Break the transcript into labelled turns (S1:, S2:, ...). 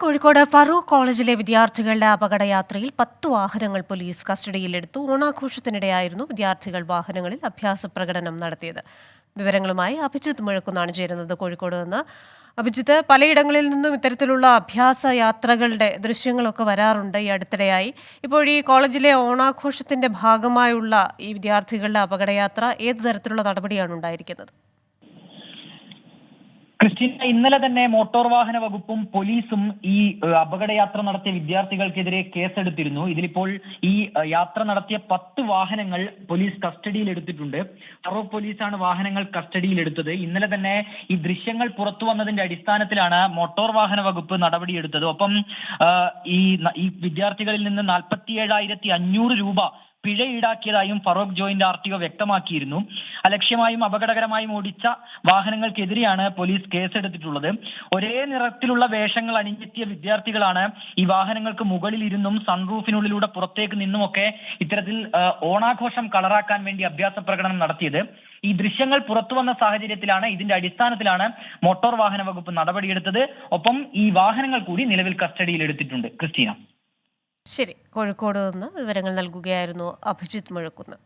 S1: കോഴിക്കോട് ഫറൂഖ് കോളേജിലെ വിദ്യാർത്ഥികളുടെ അപകടയാത്രയിൽ 10 വാഹനങ്ങൾ പോലീസ് കസ്റ്റഡിയിലെടുത്തു. ഓണാഘോഷത്തിനിടെയായിരുന്നു വിദ്യാർത്ഥികൾ വാഹനങ്ങളിൽ അഭ്യാസ പ്രകടനം നടത്തിയത്. വിവരങ്ങളുമായി അഭിജിത്ത് മുഴക്കുന്നാണ് ചേരുന്നത് കോഴിക്കോട് നിന്ന്. അഭിജിത്ത്, പലയിടങ്ങളിൽ നിന്നും ഇത്തരത്തിലുള്ള അഭ്യാസ യാത്രകളുടെ ദൃശ്യങ്ങളൊക്കെ വരാറുണ്ട് ഈ അടുത്തിടെയായി. ഇപ്പോൾ ഈ കോളേജിലെ ഓണാഘോഷത്തിന്റെ ഭാഗമായുള്ള ഈ വിദ്യാർത്ഥികളുടെ അപകടയാത്ര ഏത് തരത്തിലുള്ള നടപടിയാണ് ഉണ്ടായിരിക്കുന്നത്?
S2: ക്രിസ്റ്റീന, ഇന്നലെ തന്നെ മോട്ടോർ വാഹന വകുപ്പും പോലീസും ഈ അപകടയാത്ര നടത്തിയ വിദ്യാർത്ഥികൾക്കെതിരെ കേസെടുത്തിരുന്നു. ഇതിലിപ്പോൾ ഈ യാത്ര നടത്തിയ 10 വാഹനങ്ങൾ പോലീസ് കസ്റ്റഡിയിൽ എടുത്തിട്ടുണ്ട്. ഫറൂഖ് പോലീസാണ് വാഹനങ്ങൾ കസ്റ്റഡിയിലെടുത്തത്. ഇന്നലെ തന്നെ ഈ ദൃശ്യങ്ങൾ പുറത്തു വന്നതിന്റെ അടിസ്ഥാനത്തിലാണ് മോട്ടോർ വാഹന വകുപ്പ് നടപടിയെടുത്തത്. ഒപ്പം ഈ വിദ്യാർത്ഥികളിൽ നിന്ന് 47,500 രൂപ പിഴ ഈടാക്കിയതായും ഫറൂഖ് ജോയിന്റ് RTO വ്യക്തമാക്കിയിരുന്നു. അലക്ഷ്യമായും അപകടകരമായും ഓടിച്ച വാഹനങ്ങൾക്കെതിരെയാണ് പോലീസ് കേസെടുത്തിട്ടുള്ളത്. ഒരേ നിറത്തിലുള്ള വേഷങ്ങൾ അണിഞ്ഞെത്തിയ വിദ്യാർത്ഥികളാണ് ഈ വാഹനങ്ങൾക്ക് മുകളിൽ ഇരുന്നും സൺറൂഫിനുള്ളിലൂടെ പുറത്തേക്ക് നിന്നുമൊക്കെ ഇത്തരത്തിൽ ഓണാഘോഷം കളറാക്കാൻ വേണ്ടി അഭ്യാസ പ്രകടനം നടത്തിയത്. ഈ ദൃശ്യങ്ങൾ പുറത്തു വന്ന സാഹചര്യത്തിലാണ്, ഇതിന്റെ അടിസ്ഥാനത്തിലാണ് മോട്ടോർ വാഹന വകുപ്പ് നടപടിയെടുത്തത്. ഒപ്പം ഈ വാഹനങ്ങൾ കൂടി നിലവിൽ കസ്റ്റഡിയിൽ എടുത്തിട്ടുണ്ട്. ക്രിസ്റ്റീന.
S1: ശരി, കോഴിക്കോട് നിന്ന് വിവരങ്ങൾ നൽകുകയായിരുന്നു അഭിജിത്ത് മുഴക്കുന്ന്.